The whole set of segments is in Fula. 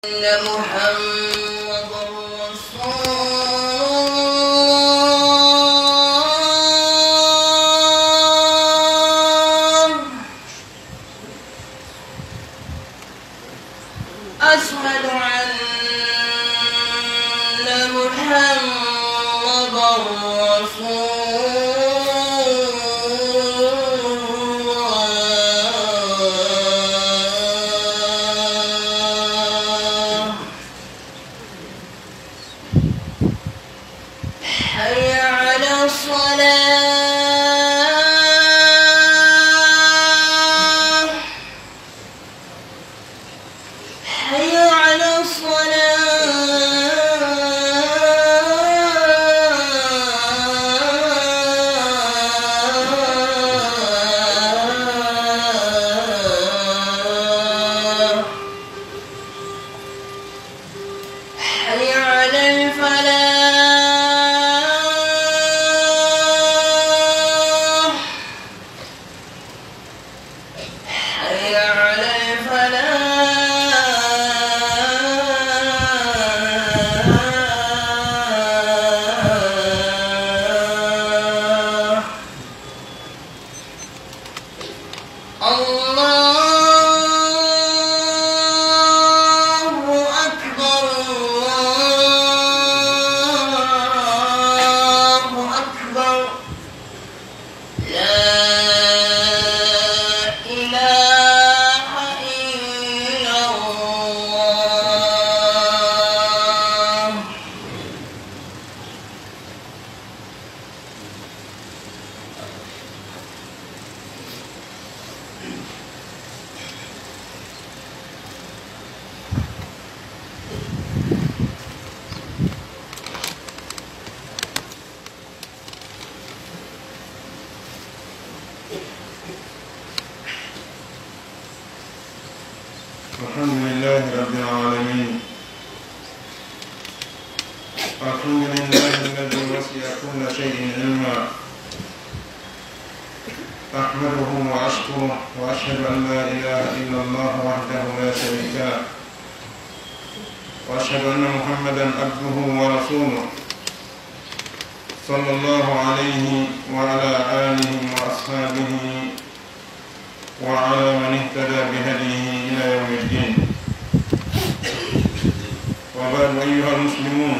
محمد رسول الله. أشهد أن محمد رسول الحمد لله رب العالمين. الحمد لله الذي وسع كل شيء علما. أحمده وأشكره وأشهد أن لا إله إلا الله وحده لا شريك له، وأشهد أن محمدا عبده ورسوله صلى الله عليه وعلى آله وأصحابه وعلى من اهتدى بهديه إلى يوم الدين. وبعد، أيها المسلمون،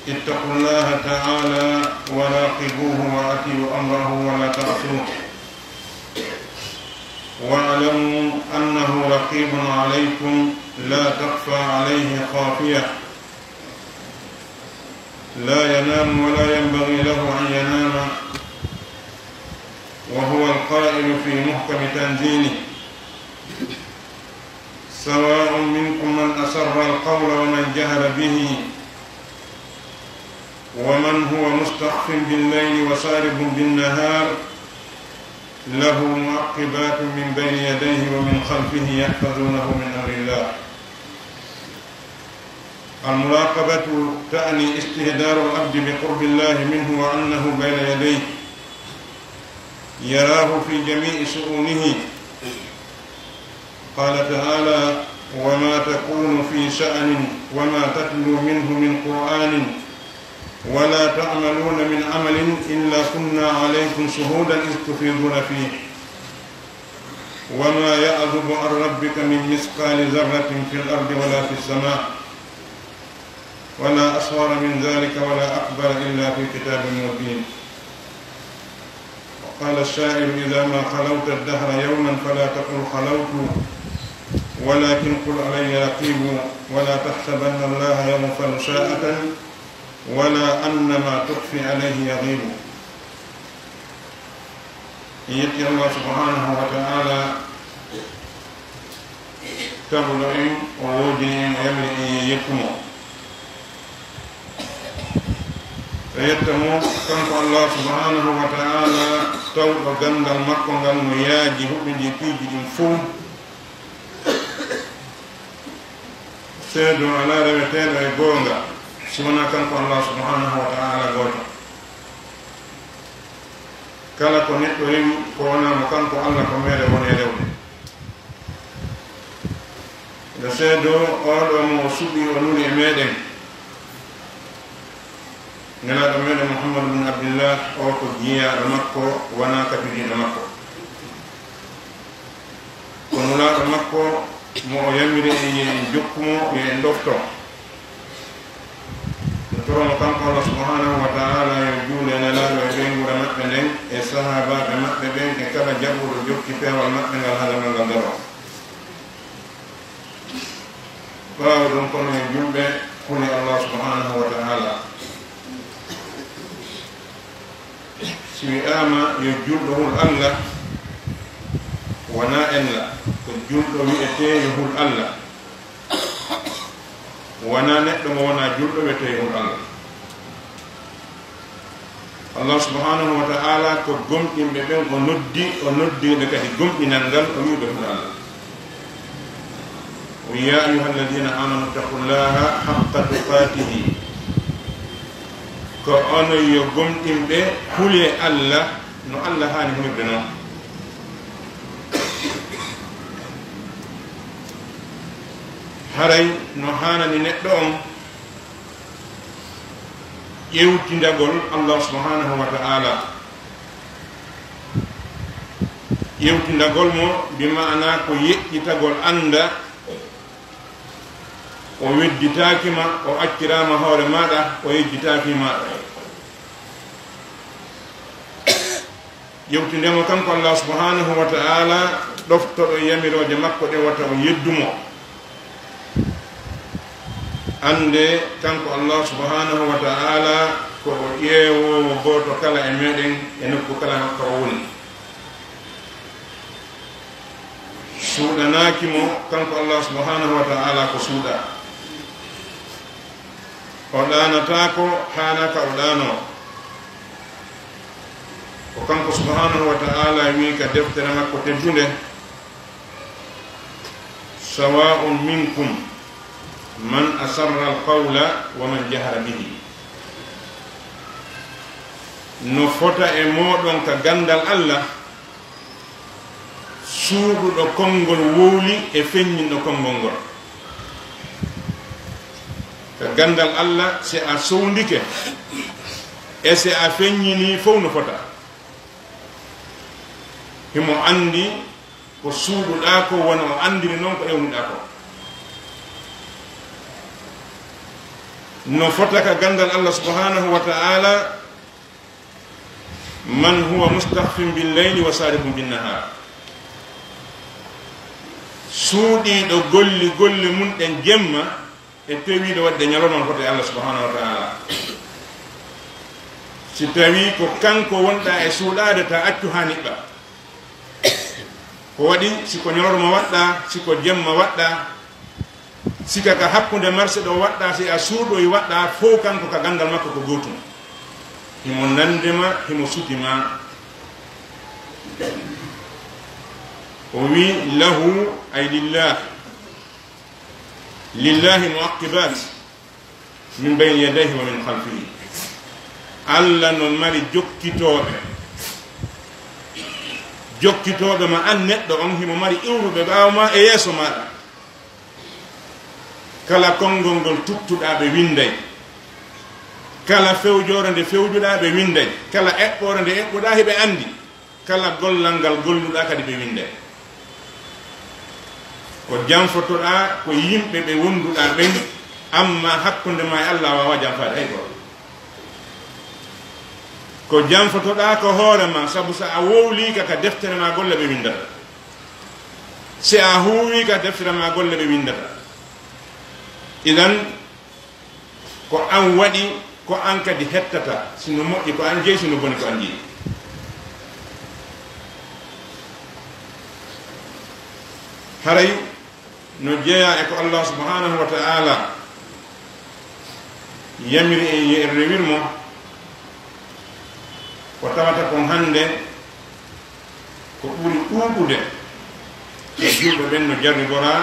اتقوا الله تعالى وراقبوه وأطيعوا أمره ولا تعصوه، واعلموا أنه رقيب عليكم لا تخفى عليه خافية، لا ينام ولا ينبغي له أن ينام، وهو القائل في محكم تنزيله: سواء منكم من أسر القول ومن جهر به، ومن هو مستخف بالليل وسارب بالنهار، له معقبات من بين يديه ومن خلفه يحفظونه من أمر الله. المراقبة تعني استهدار العبد بقرب الله منه وأنه بين يديه، يراه في جميع شؤونه. قال تعالى: وما تكون في شأن وما تتلو منه من قرآن ولا تعملون من عمل إلا كنا عليكم شهودا إذ تفيضون فيه، وما يعزب عن ربك من مثقال ذرة في الأرض ولا في السماء، ولا أصغر من ذلك ولا أكبر إلا في كتاب مبين. قال الشاعر: إذا ما خلوت الدهر يوما فلا تقل خلوت، ولكن قل علي رقيب، ولا تحسبن الله يغفل ساءة ولا أن ما تخفي عليه يغيب. يتي الله سبحانه وتعالى تبلغين ووجين يملئ يتمو فيتمو كنت الله سبحانه وتعالى توب غندال مكو غال مو ياجي هوبي تيجي دين فوم سيدو على رمتين اي غونغا سمنا كنت الله سبحانه وتعالى غوتو kala ko neɗɗo remi ko wonama kanko Allah ko meeɗe woni e rewde nde seedo oɗo mo suɓi o nuli e meɗen nelaɗo meɗen Muhammadu bin Abdillah o ko jiyaɗo makko wona kafiriɗo makko ko nulaɗo makko mo o yamiri e jokkumo yo en ɗofto no toromo kanko Allah subhanahu wa ta'ala yo juule nelaɗo e ɓengure maɓɓe nden e sahabaɓe maɓɓe ɓen e kala jaɓuɗo jokki pewal maɓɓe ngal hadamal ngal daro ɓaawo ɗum kono e julɓe huli Allah subhanahu wa ta'ala si wi'ama yo julɗo hul Allah wona en la ko julɗo wi'ete yo hul Allah wona neɗɗo mo wona julɗo wiyete yo hul Allah Allah subhanahu wa ta'ala ko gomɗinɓe ɓen o noddiɓe kadi gomɗinal ngal o wiɓe hul Allah يا أيها الذين آمنوا اتقوا الله حق تقاته كأنا يقوم به كل الله نو الله هاني هو بنا هاي نو هانا نندم يوتي دغول الله سبحانه وتعالى يوتي دغول مو بمعنى كو يكي تغول أندا o wedditakima o accirama hoore maɗa o yejjitaki maɗa yewtindemo kanko Allah subhanahu wa ta'ala ɗoftoɗo yamiroje makko ɗe wata o yeddumo ande kanko Allah subhanahu wa ta'ala ko o ƴeewowo goto kala e meɗen e nokku kala makko o woni suuɗanakimo kanko Allah subhanahu wa ta'ala ko suuɗa o ɗanatako hanaka o ɗano ko kanko subhanahu wa ta'ala wi ka deftere makko teddude sawa'un minkum man asarra alqawla wa man jahara bihi no fota e moɗon ka gandal Allah suuɗuɗo konngol wowli e feññinɗo konngol ngol gandal Allah si a sowndike e si a feññini fof no fota himo andi ko suuɗuɗa ko wona o andiri noon ko ewnuɗa ko no fota ka gandal Allah subhanahu wa ta'ala man huwa mustahfin bil layli wa sarihun bin nahar suuɗiɗo golli mun ɗen jemma e tawiɗo wadde ñalonon kote Allah subhanahu wa ta'ala si tawi ko kanko wonɗa e suuɗade ta accu ha niɓɓa ko waɗi siko ñalorma waɗɗa siko jemma waɗɗa sika ka hakkude marché ɗo waɗɗa si a suuɗoy waɗɗa fof kanko ka gandal makko ko gotum himo nandema himo sutima o wi lahu ay lillahi muaqibat min bayni yadayhi wa min khalfihi Allah non mari jokkitoɓe ma an neɗɗo on himo mari iwruɓe ɓawo ma e yeeso maɗa kala konngol ngol tuttuɗa ɓe winday kala fewjore nde fewjuɗa ɓe winday kala eɓɓore nde eɓɓuɗa heɓe andi kala gollal ngal golluɗa kadi ɓe winday ko janfotoɗa ko yimɓe ɓe wonduɗa ɓen amma hakkunde ma e Allah wawa janfade hay goto ko janfotoɗa ko hoorema sabu so a wowlika ka deftere ma golle ɓe windata si a huwi ka deftere ma golle ɓe windata idan ko an waɗi ko an kadi hettata sino moƴƴi ko an jeeyi sino boni ko an jeeyi haray no jeeya e ko Allah subhanahu wa ta'ala yamiri e rewirmo ko tawata kon hande ko ɓuri ɗuuɓude e julɓe ɓen no jarrigora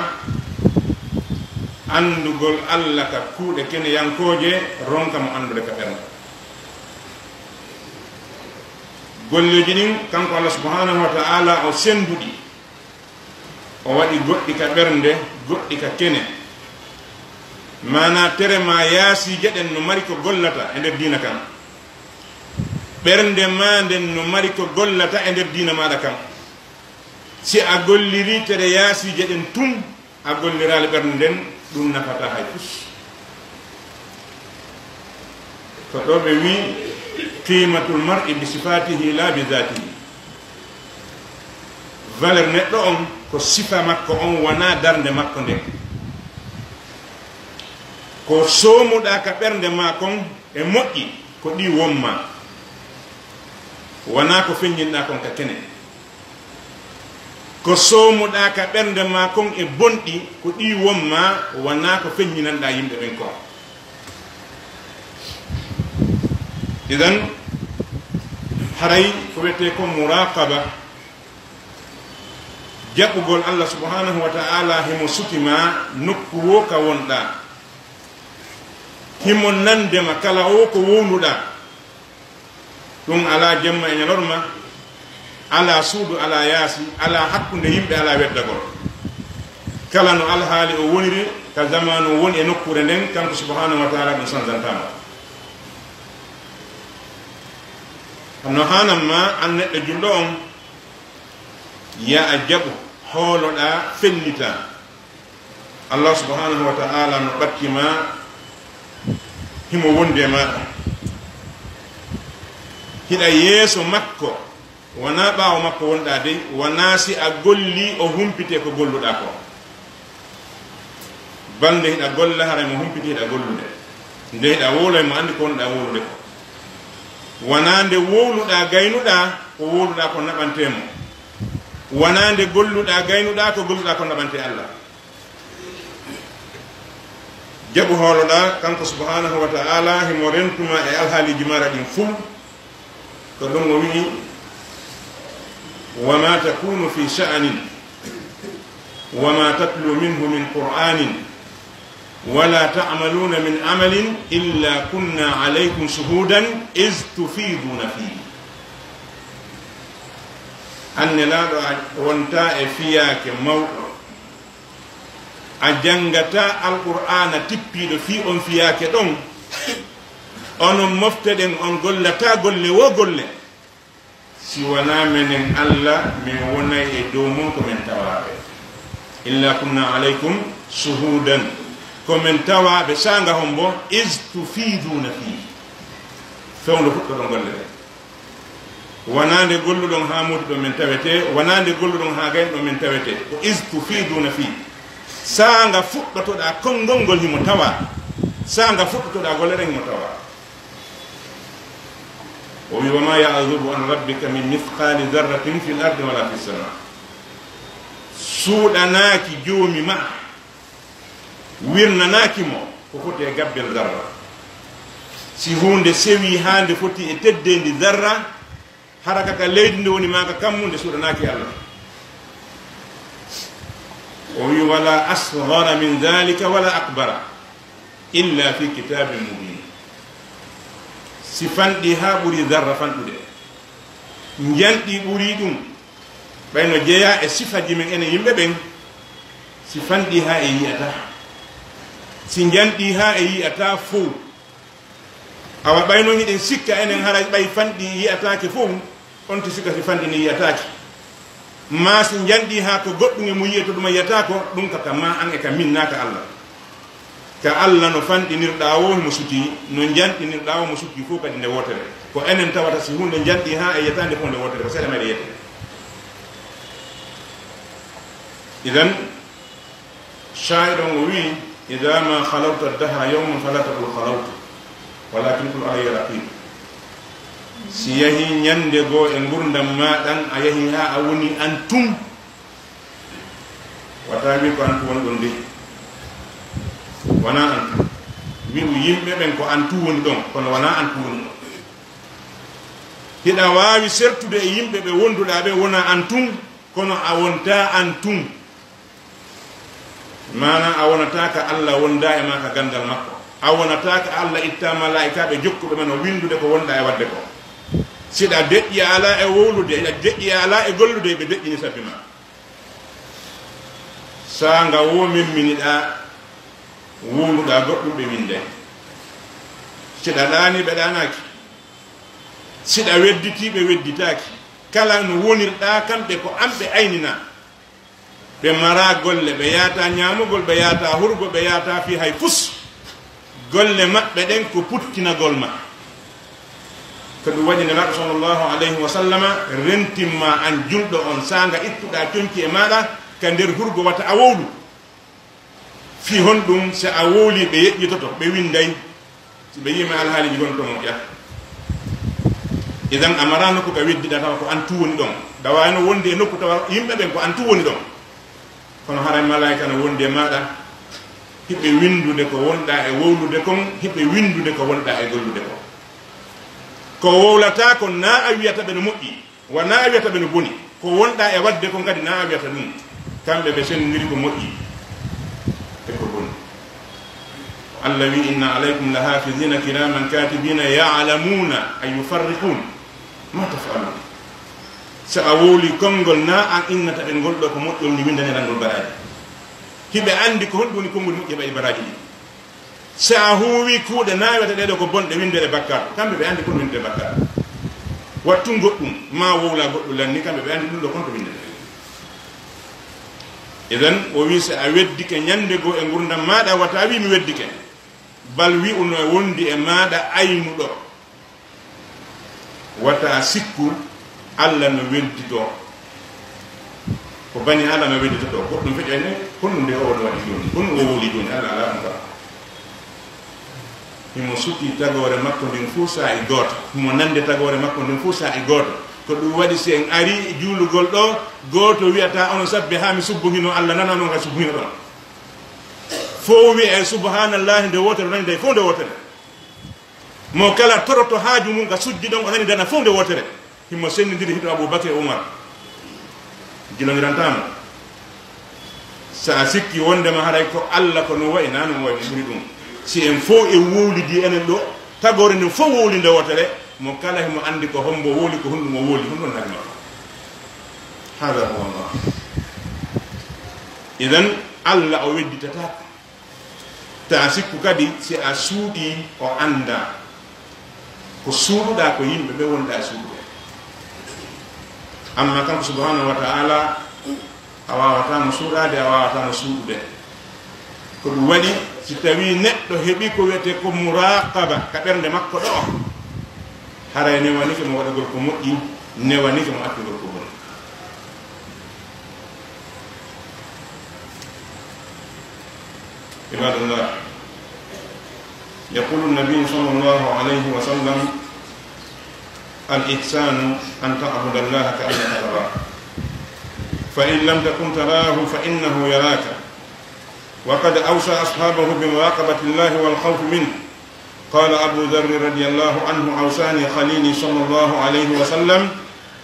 andugol Allah ka kuuɗe kene yankoje ronka mo andude ka ɓernde golleji ɗin kanko Allah subhanahu wa ta'ala o senduɗi o waɗi goɗɗi ka ɓernde goɗɗi ka kene mana tere ma yaasije ɗen no mari ko gollata e nder diina kan ɓernde ma nden no mari ko gollata e nder diina maɗa kan si a golliri tere yaasije ɗen tum a gollirali ɓernde nden ɗum nafata hay pus ko ɗo ɓe wi qimatul mar'i bi sifatihi la bi zatihi valeur neɗɗo on ko sifa makko on wona darde makko nden ko soomuɗa ka ɓernde ma kon e moƴƴi ko ɗi wonma wona ko feññinɗa kon ka kene ko soomuɗa ka ɓernde ma kon e bonɗi ko ɗi wonma wona ko feññinanɗa yimɓe ɓen kon idan haray ko wiyete ko muraqaba jaɓɓugol allah subhanahu wa ta'ala himo sutima nokku wo ka wonɗa himo nandema kala o ko wownuɗa ɗum ala jemma e ñalorma ala suudu ala yaasi ala hakkunde yimɓe ala weddagol kala no alhaali o woniri ka zamanu o woni e nokkure nden kanko subhanahu wa ta'ala ɗum sanzantama no hananma an neɗɗo julɗo on ya a jaɓu hooloɗa fellita allah subhanahu wa ta'ala no ɓattima himo wondi e maɗa hiɗa yeeso makko wona ɓaawo makko wonɗa dey wona si a golli o humpite ko golluɗa ko balde hiɗa golla haray mo humpite hiɗa gollude nde hiɗa wowloy mo andi ko wonɗa wowlude ko wona nde wowluɗa gaynuɗa ko wowluɗa ko naɓantemo wona nde golluɗa gaynuɗa ko golluɗa ko naɓante allah jaɓu hooloɗa kanko subhanahu wa ta'ala himo rentuma e alhaaliji mara ɗin fuu ko ɗum o wi'i wama takunu fi sha'anin wama tatlu minhu min qur'anin wala ta'maluna min amalin illa kunna alaykum shuhudan iz tufiduna fihi anne laaɗo a wonta e fiyake mawɗo a jangata alqur'ana tippiɗo fi on fiyake ɗon onon mofteɗen on gollata golle wo golle si wona menen allah min wonay e dow mum komin tawaɓe illa kunna alaykum shuhudan komin tawaɓe sanga hombo is tufiduna fi fewdo fuɗɗo ɗon golle ɗe wonande golluɗon ha muɗi ɗon min tawete wonande golluɗon ha gayni ɗon min tawete ko is tufiduna fi sanga fuɗɗotoɗa konngol ngol himo tawa sanga fuɗɗotoɗa golle ɗen himo tawa o wi wama ya'zubu an rabbika min mithqali dharratin fi l ardi wala fi sama suuɗanaki joomi ma wirnanaki mo ko foti e gabbel zarra si hunde sewi ha nde foti e teddendi zarra haraka ka leydi nde woni maka kammunde suuɗanaki allah o wi wala asghara min dhalika wala akbara illa fi kitabin mubin si fanɗi ha ɓuri zarra fanɗude janɗi ɓuri ɗum ɓayno jeeya e sifaji men ene yimɓe ɓen si fanɗi ha e yiyata si janɗi ha e yiyata fof awa ɓayno hiɗen sikka enen hara ɓay fanɗi yiyatake fof on to sikka si fanɗi ni yiyatake ma si janɗi ha ko goɗɗum e mo yiyato ɗuma yiyata ko ɗum kaka ma an e ka minnaka allah ka allah no fanɗinirɗa o mo suti no janɗinirɗa o mo suti fof kadi nde wotere ko enen tawata si hunde janɗi ha e yiyatande fof nde wotere ko seeɗa meɗe yiyete idan sha'ir o wi ida ma halawta dahra yawman fala taqul halawtu walakin qul alayya raqib si yahi ñande goo e gurdam maɗan a yahi ha a woni an tum wata wi ko an tu woni ɗon de wona an tu wi'u yimɓe ɓen ko an tu woni ɗon kono wona an tu woni ɗon hiɗa wawi sertude e yimɓe ɓe wonduɗa ɓe wona an tum kono a wonta an tum mana a wonataka allah wonda e ma ka gandal makko a wonataka allah itta malaikaɓe jokkuɓe men o windude ko wonɗa e wadde ko siɗa deƴƴi ala e wowlude ɓe deƴƴi ala e gollude ɓe deƴƴini sabbi ma sanga wo memminiɗa wuluɗa goɗɗum ɓe winde siɗa ɗani ɓe ɗanaki siɗa wedditi ɓe wedditaki kala no wonirɗa kamɓe ko amɓe aynina ɓe mara golle ɓe yata ñamugol ɓe yata hurgo ɓe yata fi hay fus golle maɓɓe ɗen ko puttinagol ma ko ɗum waɗi nenaɗo sallllahu alayhi wa sallama rentimma an julɗo on sanga ittuɗa coñci e maɗa ka nder hurgo wata a wowlu fi hon ɗum so a wowli ɓe yeƴƴitoto ɓe winday si ɓe yima alhaaliji gon to moƴƴa idan a mara nokku ka weddiɗa tawa ko an tu woni ɗon dawano wonde e nokku tawa yimɓe ɓen ko an tu woni ɗon kono haray malaika no wondi e maɗa hiɓe windude ko wonɗa e wowlude kon hiɓe windude ko wonɗa e gollude kon ko wowlata ko na a wiyata ɓe no moƴƴi wona a wiyata ɓe no boni ko wonɗa e wadde kon kadi na a wiyata ɗum kamɓe ɓe sendiri ko moƴƴi e ko boni allah wi inna alaykum la hafidina kiraman katibina yalamuna ay yufarriqun ma tafalun so a wowli konngol na an innata ɓe ngolɗo ko moƴƴol ni windanirangol baraji hiɓe andi ko honɗum woni konngol moƴƴe ɓayi baraji ɗi so a huuwi kuuɗe nawata ɗeɗo ko bonɗe windere bakkar kamɓe ɓe andi kono windere bakkar wattu goɗɗum ma wowla goɗɗum lanni kamɓe ɓe andi ɗum ɗo konto windere idan o wi so a weddike ñande goo e gurdam maɗa wata wi mi weddike bal wi uno wondi e maɗa aynuɗo wata sikku allah no weddito ko bani allah no weddito ɗo goɗɗum feƴene honɗum nde o no waɗi joni honɗum o wowli joni allah ala ɗum kam himo sutti tagore makko ndin fuu sa e gooto himo nande tagore makko ndin fuu sa e gooto ko ɗum waɗi si en ari juulugol ɗo gooto wiyata ono sabbi ha mi subbuhino allah nana noon ka subbuhino ɗon fo wi e subhanallahi nde wotere nani day fof nde wotere mo kala toroto haaju mum ka sujji ɗon o nani dana fof nde wotere himo sennidiri hiɗo aboubacry oumar jilonirantama sa sikki wondema haɗay ko allah ko no wayi na no wayi ɓuri ɗum si en fof e wowlidi enen ɗo tagore nden fof wowli nde wotere mo kala himo andi ko hombo wowli ko honɗum o wowli honɗon nagma hada huwa allah idan allah o wedditata ta sikku kadi si a suuɗi o anda ko suuɗuɗa ko yimɓe ɓe wonɗa suuɗuɓe amma kanko subhanahu wa ta'ala a wawatamo suuɗade a wawatamo suuɗude ko ɗum waɗi si tawi neɗɗo heeɓi ko wiyete ko muraqaba ka ɓernde makko ɗo haray newanike mo waɗagol ko moƴƴi newanike mo attugol ko boni ibadallah yaqulu nabiyu sallallahu alayhi wa sallam الإحسان أن تعبد الله كأنك تراه فإن لم تكن تراه فإنه يراك وقد أوصى أصحابه بمراقبة الله والخوف منه قال أبو ذر رضي الله عنه أوصاني خليلي صلى الله عليه وسلم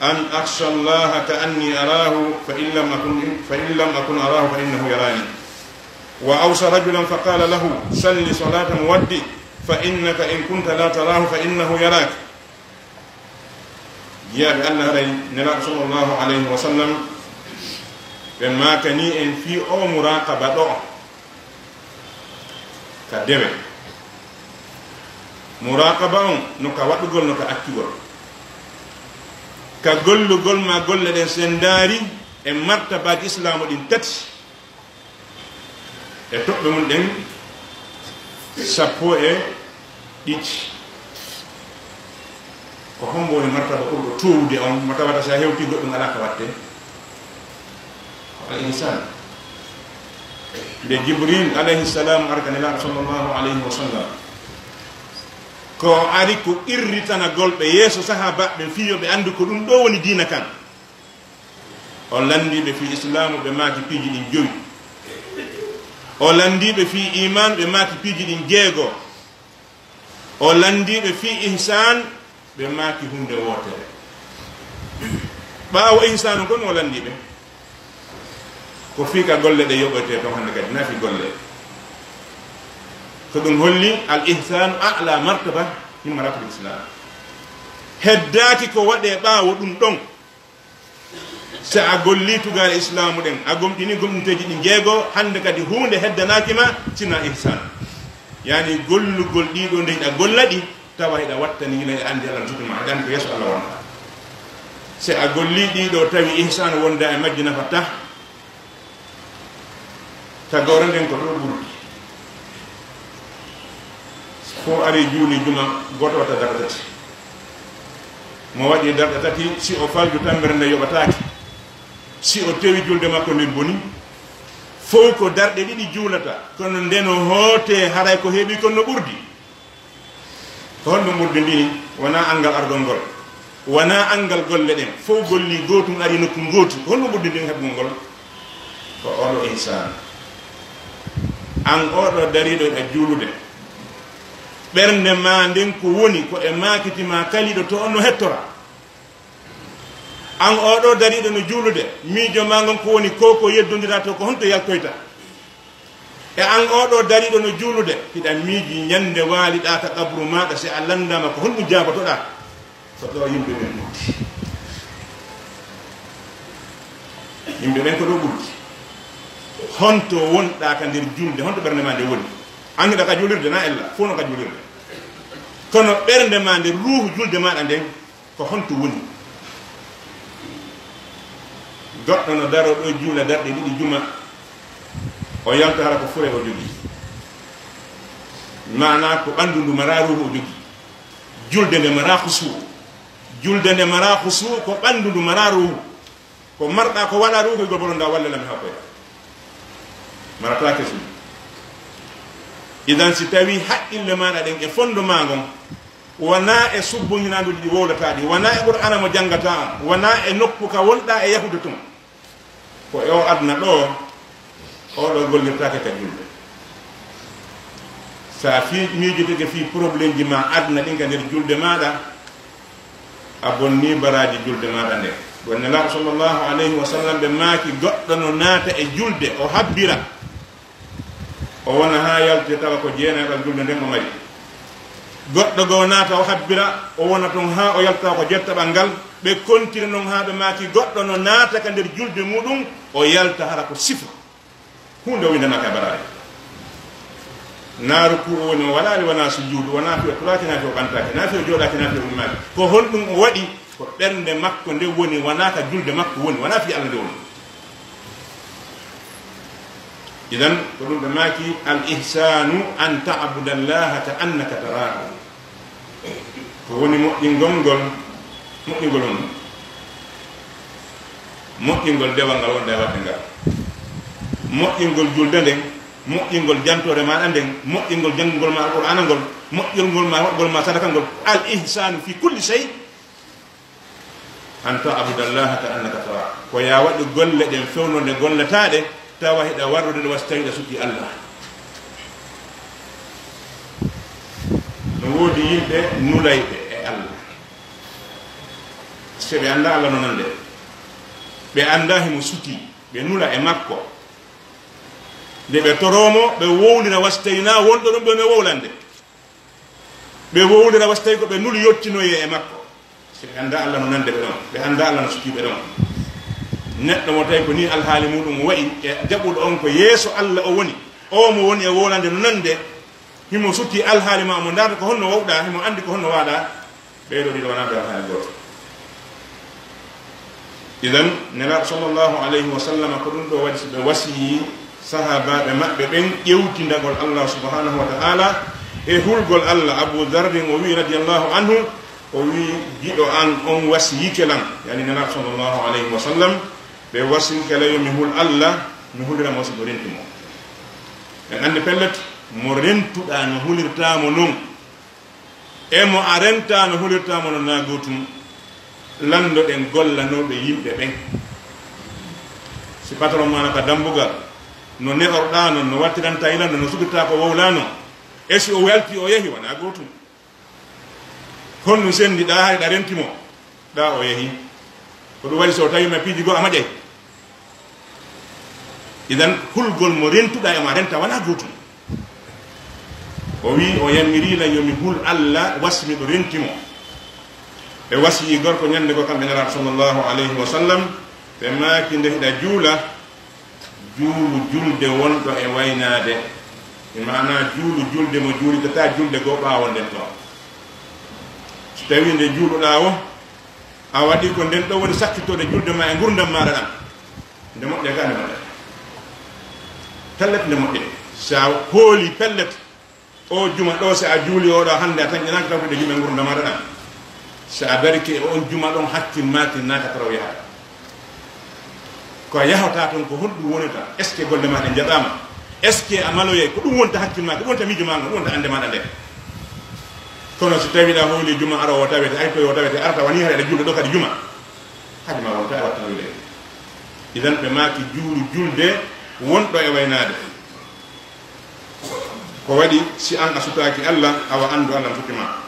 أن أخشى الله كأني أراه فإن لم أكن أراه فإنه يراني وأوصى رجلا فقال له صل صلاة مودي فإنك إن كنت لا تراه فإنه يراك يا بأن نبي صلى الله عليه وسلم بما كان في أو مراقبة كدبه muraqaba on no ka waɗugol no ka accugol ka gollugol ma golle ɗen sen daari e martabaji islamu ɗin tati e toɓɓe mum ɗen 11 ko hombo woni martaba ɓurɗo towde on mo tawata sa hewti goɗɗum ala ka watte al insan nde jibril alayhi salam arkanelaɗo sallllahu alayhi wa sallam ko ari ko irritana golɓe yeeso sahaba ɓe fiyoɓe andu ko ɗum ɗo woni diina kan o landiɓe fi islamu ɓe maaki piiji ɗin joyi o landiɓe fi iman ɓe maaki piiji ɗin jeego o landiɓe fi ihsan ɓe maaki hunde wotere ɓaawo ihsanu kon o landiɓe ko fiika golle ɗe yoɓete ton hande kadi nafi golle ko ɗum holli al ihsanu a'la martaba min maratib islam heddaki ko waɗe ɓaawo ɗum ɗon so a golli tugal islamu ɗen a gomɗini gomɗinteji ɗi jeego hande kadi hunde heddanakima sina ihsan yani gollugol ɗiɗo nde hiɗa golla ɗi tawa hiɗa wattani hila e andi allah sutuma aɗa andi ko yeeso allah wonta so a golli ɗiɗo tawi ihsan wonda e majji nafatta tagore nden ko ɗo ɓurɗi fo ari juuli juma goto watta darɗe tati mo waɗi darɗe tati si o falju tambere nde yoɓataki si o tewi julde makko nde boni fof ko darɗe ɗiɗi juulata kono ndeno hoote haray ko heeɓi kono no ɓurdi ko holno ɓurdi ndi wona angal argol ngol wona angal golle ɗen fof golli gootum ari nokku gootu holno ɓurdi ndin heɓgol ngol ko oɗo ihsan an oɗo dariɗo e juulude ɓernde ma nden ko woni ko e makitima kaliɗo to on no hettora an oɗo dariɗo no juulude miijo ma ngon ko woni ko yeddodira to ko honto yaltoyta e an oɗo dariɗo no juulude hiɗa miiji ñande waaliɗa ta qabru maɗa si a landama ko honɗum jabotoɗa ko ɗo yimɓe ɓen ɓurdi yimɓe ɓen ko ɗo ɓurdi honto wonɗa ka nder julde honto ɓernde ma nde woni an hiɗa ka juulirde na ella fof no ka juulirde kono ɓernde ma nde ruuhu julde maɗa nden ko honto woni goɗɗo no daro ɗo juula darɗe ɗiɗi juma o yalta hara ko fure o jogii mana ko ɓanndu ndu mara ruuhu o jogii julde nde mara husu julde nde mara husu ko ɓanndu ndu mara ruuhu ko marɗa ko waɗa ruuhu gol bolonda wallelami hakkoya maratake su idan si tawi haqqille maɗa ɗen e fondement ngon wona e subbu hinanduɗi ɗi wowlataɗi wona e qur'ana mo janggata on wona e nokku ka wonɗa e yahude tuma ko e o adna ɗo oɗo gollirtake ka julde sa fi miijoteke fi probléme ji ma adna ɗin ka nder julde maɗa a bonni baraji julde maɗa nde wonne laɗo sallllahu alayhi wa sallam ɓe maaki goɗɗo no naata e julde o habbira o wona ha yalti tawa ko jeenaɗal julde nden o mari goɗɗo goo naata o habbira o wona toon ha o yalta ko jettaɓal ngal ɓe kontine noon ha ɓe maaki goɗɗo no naata ka nder julde muɗum o yalta hara ko sifa hunde o windanaka baraji naaru ku o woni o waɗali wona sujuudu wona fi o turaki naati o ɓantaki naati o jooɗaki naati o ummaki ko honɗum o waɗi ko ɓernde makko nde woni wona ka julde makko woni wona fi allah nde woni idan ko ɗum ɓe maaki al ihsanu an tabuda allaha ka annaka tarahu ko woni moƴƴingol ngol moƴƴingol on moƴƴingol dewal ngal wonda e wadde ngal moƴƴingol julde nden moƴƴingol jantore maɗa nden moƴƴingol janngugol ma alqur'ana ngol moƴƴingol ma waɗgol ma sadaka ngol al ihsanu fi kulli shay an tabuda allaha ka annaka tarahu ko ya waɗi golle ɗen fewnode golletaɗe tawa hiɗa warrude ɗo wasi tawiɗa sukki allah no woodi yimɓe nulayɓe e allah so ɓe annda allah no nande ɓe annda himo suki ɓe nula e makko nde ɓe toromo ɓe wowlira wasi tawi na wonɗo ɗum ɓe no wowlande ɓe wowlira wasi tawi ko ɓe nuli yottinoye e makko so ɓe annda allah no nande ɓe ɗon ɓe annda allah no suki ɓe ɗon neɗɗo mo tawi ko ni alhaali muɗum wayi e jaɓuɗo on ko yeeso allah o woni o mo woni e wowlande no nande himo sutti alhaali ma mo darda ko honno wowɗa himo andi ko honno waɗa ɓeyɗo ɗiɗo wona ɓe alhaali goto idan nelaɗo sallllahu alayhi wa sallam ko ɗum ɗo waɗi so ɓe wasiyi sahabaɓe maɓɓe ɓen ƴewtindagol allah subhanahu wa ta'ala e hulgol allah abou dardin o wi radiallahu anhu o wi jiɗo an on wasiyikelan yani nelaɗo sallllahu alayhi wa sallam ɓe wasinkelayo mi hul allah mi huliramo si mo rentimo en andi pellet mo rentuɗa no hulirtamo noon e mo a renta no hulirtamo no nagotum landoɗen gollanoɓe yimɓe ɓen si patron mana ka dambugal no neɗorɗa non no wattiranta ilando no sugirta ko wowlano e si o welti o yeehi wona gotum honno sendi ɗa hay ɗa rentimo ɗa o yeehi ko ɗum waɗi so tawi ma piiji goo a maƴay idan hulgol mo rentuɗa ema renta wona gotum o wi o yammirila yomi hul allah wasmi ɗo rentimo ɓe wasiyi gorko ñande ko kamɓe nelaɗo sallllahu alayhi wa sallam ɓe maaki nde hiɗa juula juulu julde wonɗo e waynaade e mana juulu julde mo juulidata julde goo ɓaawo nden ɗo so tawi nde juuluɗaa o a waɗi ko nden ɗo woni sakkitode julde ma e gurdam maɗa ɗam nde moƴƴe ga nde moƴƴe pellet nde moƴƴe sa hooli pellet o juma ɗo so a juuli oɗo hannde a tañƴanaki tawtude jume gurdam maɗa ɗam so a darike on juma ɗon hakkilmaki naaka taraw yahata ko yahata toon ko honɗum wonata est ce que golle maɗe jaɓama est ce que a maloyey ko ɗum wonta hakkilma ko ɗum wonta miijo maga ɗum wonta ande maɗa nde kono so tawiɗa hooli juma ara o tawete ay toy o tawete arata wani haɗa julde ɗo kadi juma haji ma wonta e wattanoyde idan ɓe maaki juulu julde wonɗo e waynade ko waɗi si an a sutaki allah awa andu allah m sutima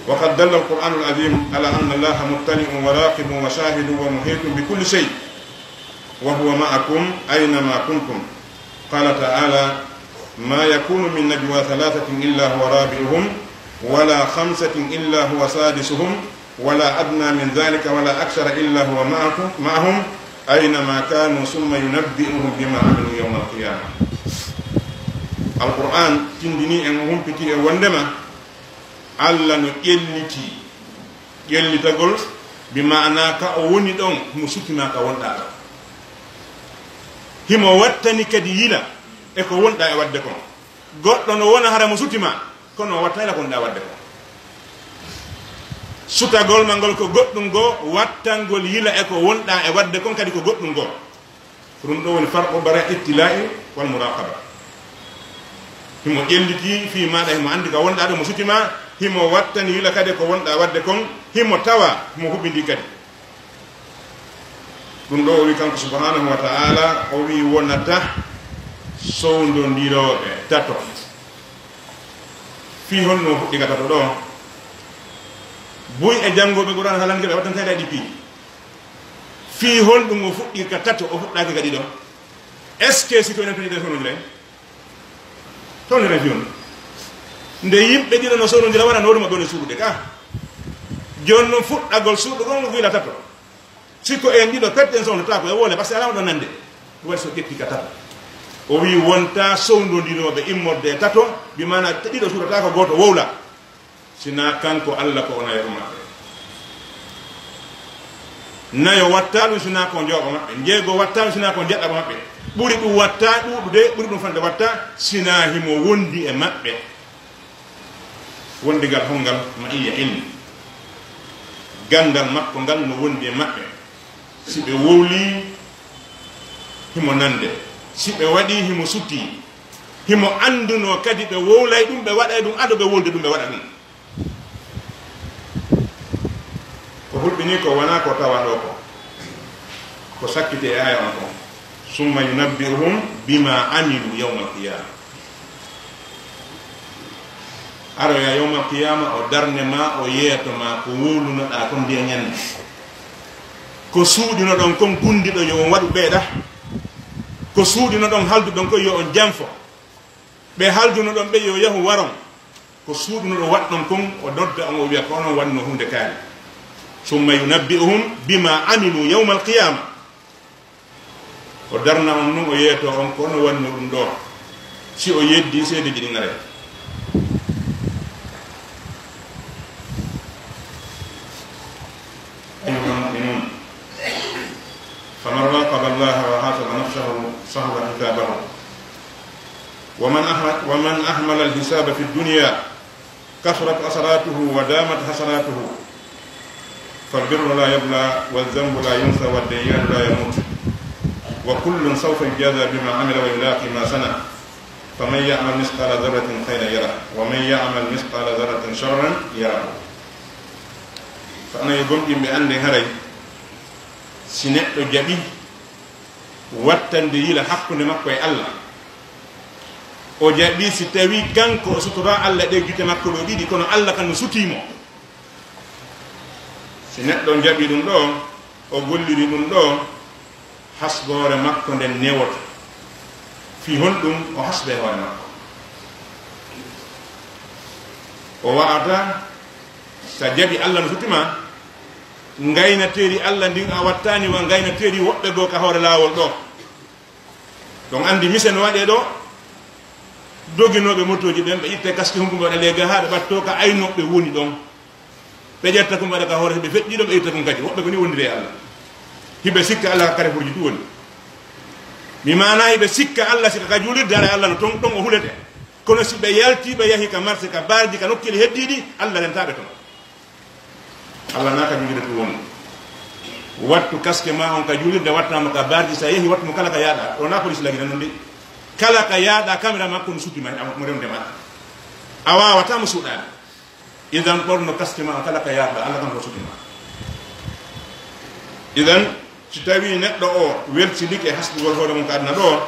وقد دل القرآن العظيم على أن الله مطلع وراقب وشاهد ومحيط بكل شيء وهو معكم أينما كنتم قال تعالى ما يكون من نجوى ثلاثة إلا هو رابعهم ولا خمسة إلا هو سادسهم ولا أدنى من ذلك ولا أكثر إلا هو معهم أينما كانوا ثم ينبئهم بما عملوا يوم القيامة. القرآن تندني أن هم بتي وندما Allah no ƴellitagol bi maana ka o woni ɗon mo sutima ka wonɗa ɗo himo wattani kadi yila e ko wonɗa e wadde kon goɗɗo no wona hara mo sutima kono o watta ila ko wonɗa wadde kon sutagol ma ngol ko goɗɗum goo wattangol yila e ko wonɗa e wadde kon kadi ko goɗɗum goo ɗum ɗo woni farqu bara ittila'i wal muraqaba himo ƴelliti fi maɗa himo andi ka wonɗa ɗo mo sutima himo wattani yila kadi ko wonɗa wadde kon himo tawa mo huɓɓindi kadi ɗum ɗo o wi kanko subhanahu wa ta'ala o wi wonata sowdodiroɓe tato fi honno fuɗɗi ka tato ɗo buy e janngoɓe qur'an halangeɓe wattantede ɗi pi fi honɗum o fuɗɗi ka tato o fuɗɗaki kadi ɗo est ce que si to enen toñide sownodire townire fi on nde yimɓe ɗiɗo no sownodira wona noɗuma ɓe woni suuɗude ka joni noon fuɗɗagol suuɗu ɗon no wila tato sikko en ɗiɗo petten sownotako e wole par ce que alama ɗo nande ɗum waɗi so ƴetti ka tato o wi wonta sowdodiroɓe immorde e tato bi mana ɗiɗo suuɗata ko goto wowla sina kanko allah ko ona yeru maɓɓe nayo watta ɗum sina ko jooɓo maɓɓe jeego watta ɗum sina ko jeɗɗaɓo maɓɓe ɓuri ɗum watta ɗuɗude ɓuri ɗum fande watta sina himo wondi e maɓɓe wondigal hongal ma iya ilmi gandal makko ngal no wondi e maɓɓe si ɓe wowli himo nande si ɓe waɗi himo sutti himo anduno kadi ɓe wowlay ɗum ɓe waɗay ɗum aɗo ɓe wolde ɗum ɓe waɗa ɗum ko hulɓini ko wona ko tawa ɗo ko sakkite e aya on ko summa yunabbi'uhum bima amilu yawma alqiyama aroya yawma alqiyama o darne ma o yeeto ma ko wowlunoɗa kon ndiya ñande ko suuɗino ɗon kon gundiɗo yo on waɗu ɓeeɗa ko suuɗino ɗon haldu ɗon koy yo on janfo ɓe halduno ɗon ɓe yo yahu waron ko suuɗino ɗon waɗɗon kon o nodda on o wiya ko onon wanno hunde kaari summa yunabbi'uhum bima amilu yawma alqiyama o darna on nun o yeeto on ko ono wanno ɗum ɗo si o yeddi seedeji ɗi ngare أيها المؤمنون فمن راقب الله وحاسب نفسه صهر حسابه ومن أهمل الحساب في الدنيا كثرت حسراته ودامت حسراته فالبر لا يبلى والذنب لا ينسى والديان لا يموت وكل سوف يجازى بما عمل ويلاقي ما صنع فمن يعمل مثقال ذرة خيرا يره ومن يعمل مثقال ذرة شرا يره فأنا يقول إن بأن هري سنة جبي واتن دي لحق نمكوي الله o jaɓi si tawi kanko o sutora allah ɗe gite makko ɗo ɗiɗi kono allah kan no sutimo si neɗɗo jaɓi ɗum ɗo o golliri ɗum ɗo hasgore makko nden newoto fi honɗum o hasde hoore makko o wa'ata sa jaɓi allah no sutima ngayna teeri Allah ndin a wattani wa ngayna teeri woɓɓe goo ka hoore laawol ɗo donc andi mission waɗe ɗo doginoɓe motoji ɓen ɓe itte kaske humko waɗa lega ha ɓe ɓatto ka aynoɓe woni ɗon ɓe ƴetta kum waɗa ka hoore ɓe feƴƴiɗo ɓe itta kum kadi woɓɓe ko ni wondiri e Allah hiɓe sikka Allah ka karefuji du woni mi mana hiɓe sikka Allah sika ka julirde ara Allah no ton ɗon o hulete kono si ɓe yaltiɓe yahi ka marché ka bardi ka nokkeli heddiɗi Allah rentaɓe toon Allah naka julirde tu woni wattu kaske ma on ka julirde wattama ka bardi sa yehi wattumo kala ka yaaɗa ɗo na police lagina noon de kala ka yaaɗa caméra makko no suddima mo remde ma a wawata mo suuɗade idan ɓorno kaske ma on kala ka yaaɗa Allah kan ko suddima idan si tawi neɗɗo o weltilike hasbugol hoore mum ko adna ɗo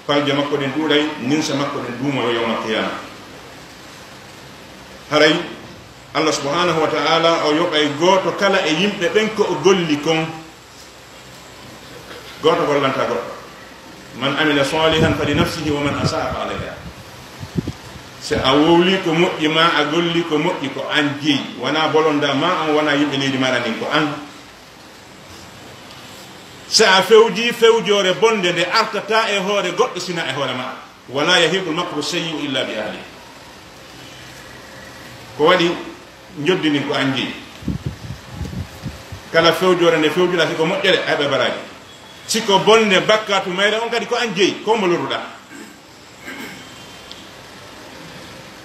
falje makko ɗen ɗuuɗay ninsa makko ɗen duumoyo yawma qiyama haray Allah subhanahu wa ta'ala o yoɓay gooto kala e yimɓe ɓen ko o golli kon gooto gollanta goɗɗo man amila salihan fa li nafsihi wa man asaa fa alayha so a wowli ko moƴƴi ma a golli ko moƴƴi ko an jeeyi wona bolonda ma an wona yimɓe leydi maɗa ndin ko an so a fewji fewjore bonde nde artata e hoore goɗɗo sina e hoore ma wala yahiqul makru sayyi'u illa bi ahli ko waɗi joddini ko an jeeyi kala fewjore nde fewjula siko moƴƴere ayɓe baraji siko bonde bakkatu mayre on kadi ko an jeeyi ko mo lorruɗa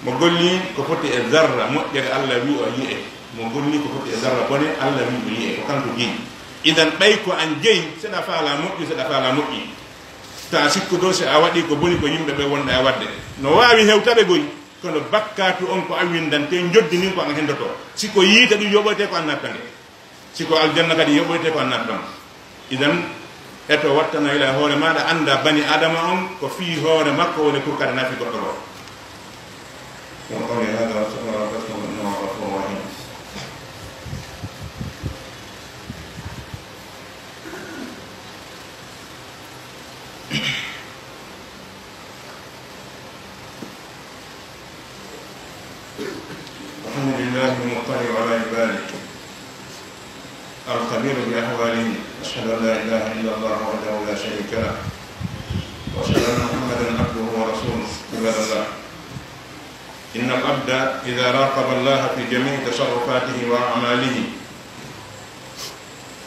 mo golli ko foti e zarra moƴƴere Allah wi o yi'e mo golli ko foti e zarra bone Allah wi o yi'e ko kanko jeeyi idan ɓay ko an jeeyi seɗa faala moƴƴi seɗa faala moƴƴi ta sikku do se a waɗi ko boni ko yimɓe ɓe wonɗa e wadde no wawi hewtaɓe goyi kono bakkatu on ko awindante joddini ko an hendoto siko yiita ɗum yoɓoyte ko an nattange siko aljanna kadi yoɓoyte ko an nattan idan eto wattana ila hoore maɗa anda bani adama on ko fii hoore makko woni pour kadi nafi goɗɗo ɗo won qawli hada wa sallallahu alaihi wa sallam الحمد لله المطلع على عباده الخبير بأحوالهم أشهد أن لا إله إلا الله وحده لا شريك له وأشهد أن محمدا عبده ورسوله عباد الله إن العبد إذا راقب الله في جميع تصرفاته وأعماله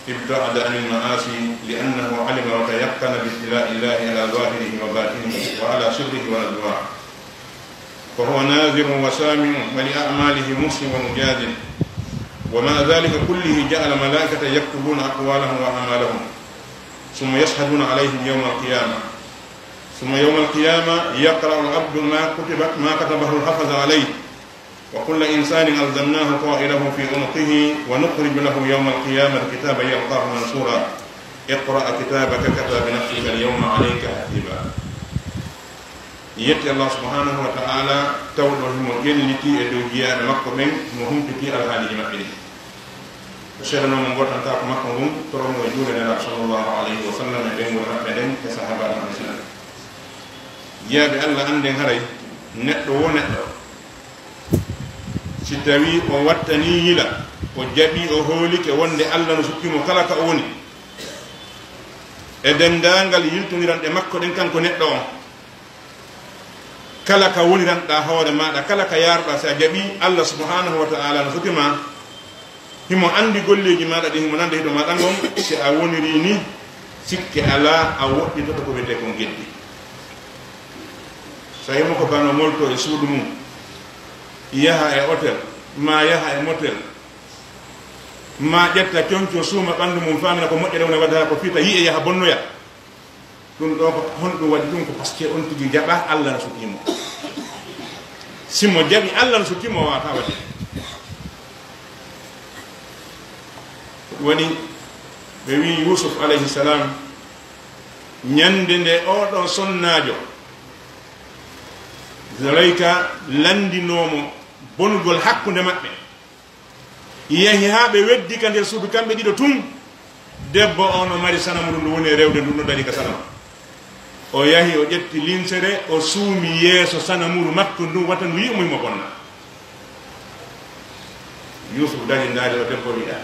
ابتعد عن المعاصي لأنه علم وتيقن بابتلاء الله على ظاهره وباطنه وعلى سره ونجواه فهو ناظر وسامع ولأعماله مسلم ومجادل ومع ذلك كله جعل ملائكة يكتبون أقوالهم وأعمالهم ثم يشهدون عليهم يوم القيامة ثم يوم القيامة يقرأ العبد ما كتبه الحفظ عليه وكل إنسان ألزمناه طائره في عنقه ونخرج له يوم القيامة كتابا يلقاه منشورا اقرأ كتابك كفى بنفسك اليوم عليك حسيبا yetti Allah subhanahu wa ta'ala tawdo mo jelliti e dow jiyaade makko ben mo humpiti alhaaliji mabɓe ɗi o seeɗanomo gotanka ko makko ngum toromo juuɗe nela sallllahu alayhi wa sallam e ɓengol maɓɓe ɗen e sahabaɗo maɓɓe sallam jiyaaɓe Allah anden haray neɗɗo wo neɗɗo si tawi o wattani yila o jaɓi o hoolike wonde Allah no sukkimo kala ka o woni e dendangal yiltodiran ɗe makko ɗen kanko neɗɗo on kala ka woniranɗa hoore maɗa kala ka yaruɗa sa jaɓi Allah subhanahu wa ta'ala no fotima himo andi golleji maɗa ɗi himo nanda hiɗo maɗa gon si a woniri ni sikke ala a woɗɗitoto ko wiyete kon geddi so yimo ko bano molto e suudu mum yaha e hôtel ma yaha e motel ma ƴetta conco suuma ɓandu mum famina ko moƴƴere wona wadata ko fiita yi e yaha bonnoya ɗum ɗo ko honɗum waɗi ɗum ko par ce que on tigi jaɓa Allah no sukkimo simo jaɓi Allah no sukkimo wata waɗi woni ɓe wi Yusuf alayhi salam ñande nde oɗo sonnajo Zulaika landinomo bongol hakkude maɓɓe yehi ha ɓe weddi ka nder suudu kamɓe ɗiɗo tum debbo ono mari sanamu ɗum ɗum woni rewde ndum ɗo dari ka sanama o yahi o ƴetti linsere o suumi yeeso sanamuru makko ndum wata ndu yimuymo bonna Yusuf dari ndaari o debbo wiɗa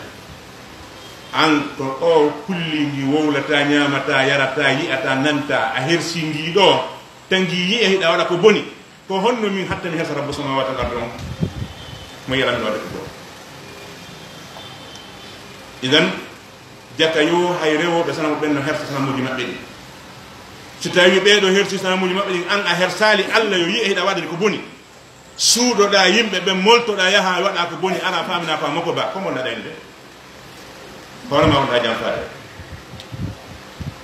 an ko o kulliji wowlata ñamata yarata yi'ata nanta a hersingi ɗo tangi yi'e hiɗa waɗa ko boni ko honno min hattami hesa rabbu samawati wal ardi on mo yalannoɗe ko boni idan jaka yo hay rewoɓe sanamo ɓenno hersa sanamuji maɓɓe ɗi so tawi ɓeɗo hersi sanamuji maɓɓe ɗin an a hersali allah yo yi'e hiɗa waɗade ko boni suuɗoɗa yimɓe ɓe moltoɗa yaha waɗa ko boni ala famina fa makko ba ko gonɗaɗa en de hoorema wonɗa jam faade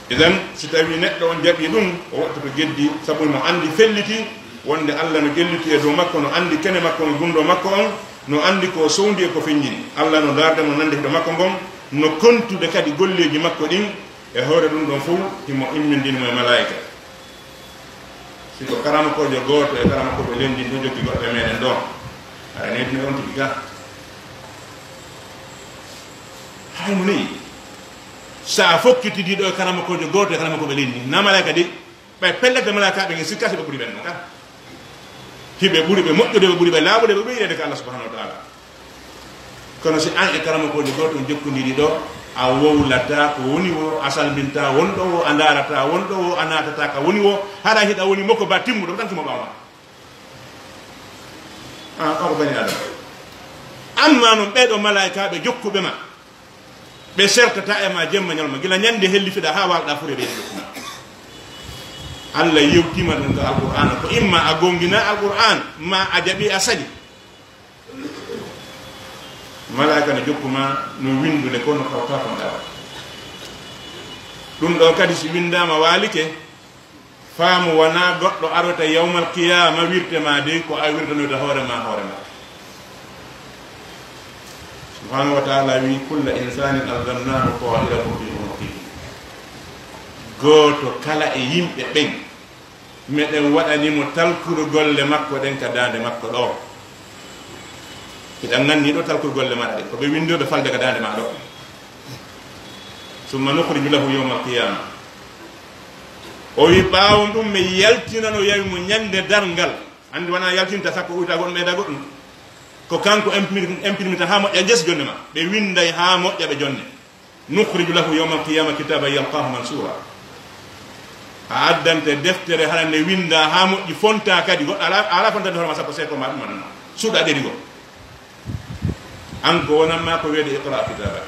idan so tawi neɗɗo on jaɓi ɗum o watta ko geddi sabu no andi felliti wonde allah no gelliti e dow makko no andi kene makko no gundo makko on no andi ko sowndi e ko feññini allah no dardemo nande hiɗo makko ngon no kontude kadi golleji makko ɗin e hoore ɗum ɗon fof himo immindinmo e malaika siko karama kojo gooto e karama koɓe lendi ɗo joggi goɗɗo e meɗen ɗo aɗa nedini on tigi ga haymo neyi sa fokkitidi ɗo e karama kojo gooto e karama koɓe lendi na malaika de ɓay pellete malaikaɓe ge sikkasi ɓe ɓuuri ɓen no ka hiɓe ɓuuri ɓe moƴƴude ɓe ɓuuri ɓe laaɓude ɓe ɓeyrede ko allah subahanahu wa taala kono si an e karama kojo gooto jokkodiri ɗo a wowlata ko woni o a salminta wonɗo o a darata wonɗo o a natata ka woni o haɗa hiɗa woni makko ba timmuɗo tan kimo ɓawma ako bani adama amma noon ɓeɗo malaikaɓe jokkuɓe ma ɓe sertata e ma jemma ñalma gila ñande hellifiɗa ha wawɗa fure ɓeyde jokkuma allah yewtima ɗum ko alqur'ana ko imma a gongina alqur'an ma a jaɓi a saɗi malaika no jokkuma no windude kono kawta ko ɗawa ɗum ɗo kadi si windama walike faamu wona goɗɗo arota yawmal qiyama wirtema de ko a wirtanoyta hoorema hoorema subhanahu wa taala wi kulla insanin alzamnahu ta'ilahu fi unuqihi gooto kala e yimɓe ɓen meɗen waɗanimo talkude golle makko ɗen ka dande makko ɗo iɗan ganni ɗo talkude golle maɗa ɗe ko ɓe windoɓe falde ka dande ma ɗo summa nukhriju lahu yawma alqiyama o wi ɓawon ɗum mi yaltinano yawi mo ñande dargal andi wona yaltinta sakko uyta goɗɗum ɓeyda goɗɗum ko kanko imprimita ha moƴƴa jes jonde ma ɓe winday ha moƴƴa ɓe jonde nukhriju lahu yawma alqiyama kitaba yalqahu mansura a addante deftere harande winda ha moƴƴi fonta kadi goɗɗo ala fontade hoorema sappo seeto ma ɗum anma suuɗa ɗeɗi go an ko wonanma ko weede iqra kitaba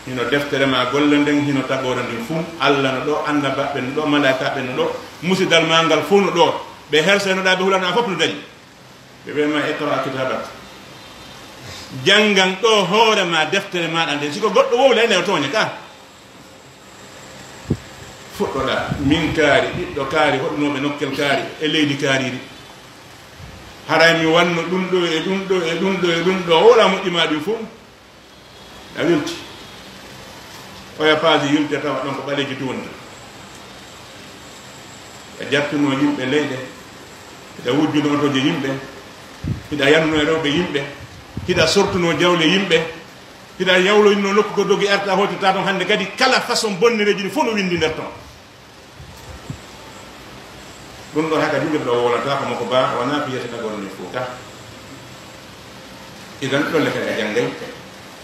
hino deftere ma golle nden hino tagore nden fuu allah no ɗo annabaɓe no ɗo malaikaɓe no ɗo musidal ma ngal fuu no ɗo ɓe hersenoɗa ɓe hulana fof no dañi ɓe wiyama iqra kitabat janngan ɗo hoorema deftere maɗa nde siko goɗɗo wowla ene o tooña ka fuɗɗoɗa min kaari ɓiɗɗo kaari hoɗunoɓe nokkel kaari e leydi kaariri haray mi wanno ɗum ɗo e ɗum ɗo e ɗum ɗo e ɗum ɗo o wola moƴƴima ɗum fof a wilti oya paasi yimɓe tawa ɗon ko ɓaleji tuwonta e jartuno yimɓe leyɗe hiɗa wujjuno otoje yimɓe hiɗa yannuno e rewɓe yimɓe hiɗa sortuno jawle yimɓe hiɗa yawloyno nokku ko dogi arta hottita toon hannde kadi kala façon bonnereji ɗi fof no windi nder toon ɗum ɗon haka jumɓirɗo o wolata ko makko ba wona ko yiyata tagore ni fof ka idan ɗon le kadi a janggay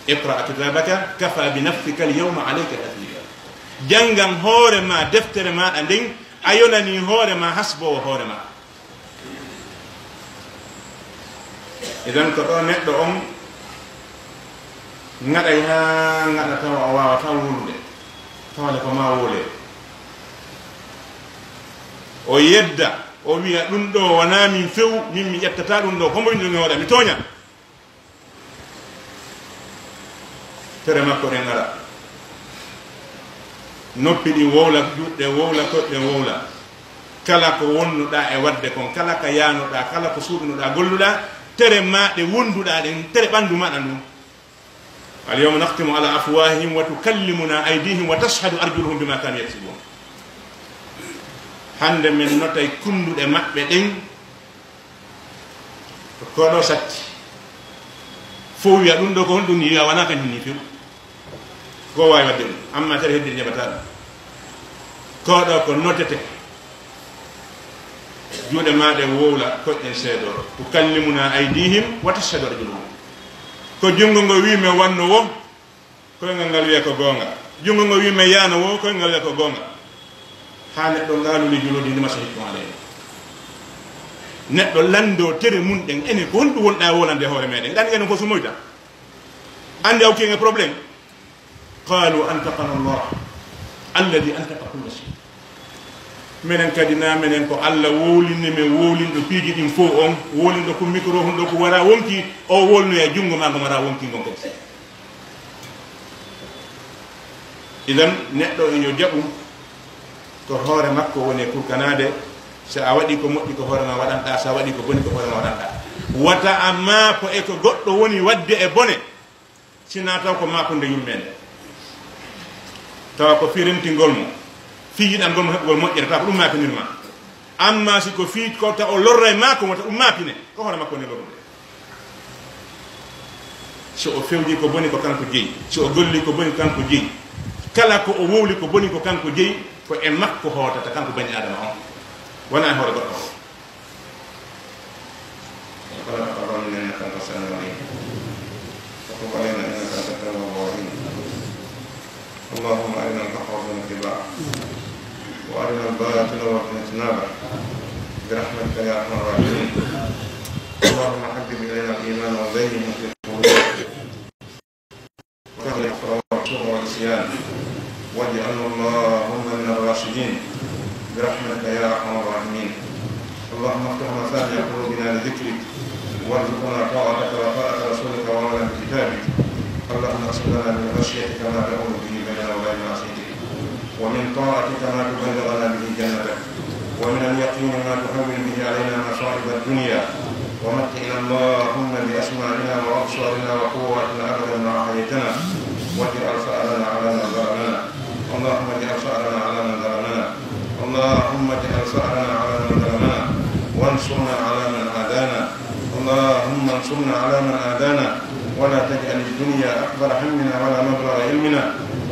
iqra kitabaka kafa bi nafsika al yawma alayka hasiba janggan hoorema deftere maɗa nden a yonani hoorema hasbowo hoorema idan ko ɗo neɗɗo on gaɗay ha gaɗa tawa o wawata wulude tawale ko ma wule o yedda o wiya ɗum ɗo wona min few min mi ƴettata ɗum ɗo komo windu mi waɗa mi tooña tere makko ɗen ara noppi ɗi wowla juɗɗe wowla koɗɗe wowla kala ko wonnuɗa e wadde kon kala ka yanuɗa kala ko suuɗunoɗa golluɗa tere maɗe wonduɗa ɗen tere ɓandu maɗa ɗum al yawma nahtimu ala afwahihim wa tukallimuna aydihim wa tashhadu arjuluhum bima kanu yaksibun hande min notay kunduɗe maɓɓe ɗen koɗo satti fo wiya ɗum ɗo ko honɗum ni wiya wona kañum ni few ko wawi wadde ɗum amma tere heddi jaɓata ɗum koɗo ko notete juuɗe maɗe wowla koƴƴen seeɗo tukallimuna aydihim wa tashhadu arjuluhum ko junngo ngo wimi wanno wo koyngal ngal wiye ko gonga jungo ngo wi me yana wo koyngal wiye ko gonga ha neɗɗo laaluli julodi ndima so hikma alayhi neɗɗo lando tere mun ɗen ene ko honɗum wonɗa wolande hoore meɗen ɗan enen ko sumoyta ande aw kenge probléme qalu antaqana Allah alladi antaqa kulla shay menen kadi na menen ko Allah wowlinni men wowlindo piiji ɗin fof on wowlindo ko micro hun ɗo ko wara wonki o wolno e jungo ma ngo mara wonki ngon kadi idan neɗɗo eño jaɓu to hoore makko woni kurkanade so a waɗi ko moƴƴi ko hoore ma waɗanɗa so a waɗi ko boni ko hoore ma waɗanɗa wata amma ko e ko goɗɗo woni wadde e bone sina taw ko makonde yulmede tawa ko firentingol mo fiyiɗangol mo heɓugol moƴƴere taw ko ɗum makinirma amma si ko fi ko ta o lorra e mako mo ta ɗum mapine ko hoore makko ne lorrude so o fewji ko boni ko kanko jeeyi so o golli ko boni kanko jeeyi kala ko o wowli ko boni ko kanko jeeyi ko e makko hootata kanko bañi adama on wona e hoore goɗɗo o kala ko nene kanko sanani ko علينا انك انت التواب الرحيم اللهم ارنا الحق وارزقنا اتباعه وارنا الباطل وارزقنا اجتنابه برحمتك يا ارحم الراحمين اللهم حبب الينا الايمان وزينه في قلوبنا وكفر الكفر والعصيان واجعلنا اللهم من الراشدين برحمتك يا ارحم الراحمين اللهم افتح مفاتيح قلوبنا لذكرك وارزقنا طاعتك وطاعة رسولك وعملا بكتابك اللهم اقسم لنا من خشيتك ما تحول به بيننا وبين معصيتك ومن طاعتك ما تبلغنا به جنتك ومن اليقين ما تهون به علينا مصائب الدنيا ومتعنا اللهم باسماعنا وابصارنا وقواتنا ابدا ما احييتنا واجعل ثارنا على من ظلمنا اللهم اجعل ثارنا على من ظلمنا اللهم اجعل ثارنا على من ظلمنا وانصرنا على من عادانا اللهم انصرنا على من عادانا ولا تجعل الدنيا اكبر همنا ولا مبلغ علمنا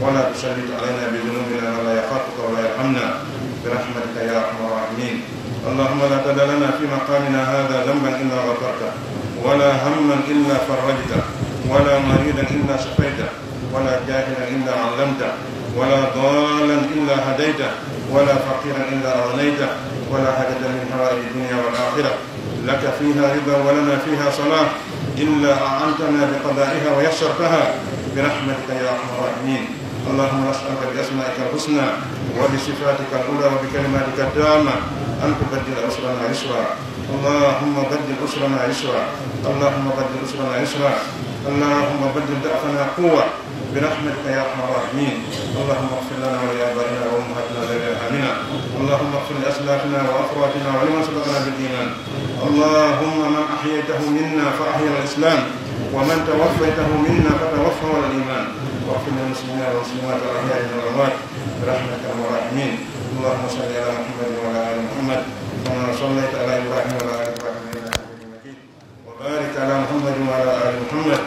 ولا تسلط علينا بذنوبنا ولا يخافك ولا يرحمنا برحمتك يا ارحم الراحمين اللهم لا تدع لنا في مقامنا هذا ذنبا الا غفرته ولا هما الا فرجته ولا مريضا الا شفيته ولا جاهلا الا علمته ولا ضالا الا هديته ولا فقيرا الا اغنيته ولا حاجه من حوائج الدنيا والاخره لك فيها رضا ولنا فيها صلاح إلا أعنتنا بقضائها ويسرتها برحمتك يا أرحم الراحمين اللهم نسألك بأسمائك الحسنى وبصفاتك الأولى وبكلماتك التامة أن تبدل أسرنا يسرا اللهم بدل أسرنا يسرا اللهم بدل أسرنا يسرا اللهم بدل ضعفنا قوة برحمتك يا ارحم الراحمين اللهم اغفر لنا ولآبائنا وأمهاتنا ولأرحامنا اللهم اغفر لأسلافنا وأخواتنا ولمن سبقنا بالإيمان اللهم من أحييته منا فأحيا الإسلام ومن توفيته منا فتوفه على الإيمان واغفر للمسلمين والمسلمات والأحياء والأموات برحمتك يا ارحم الراحمين اللهم صل على محمد وعلى آل محمد كما صليت على إبراهيم وعلى آل إبراهيم إنك حميد مجيد وبارك على محمد وعلى آل محمد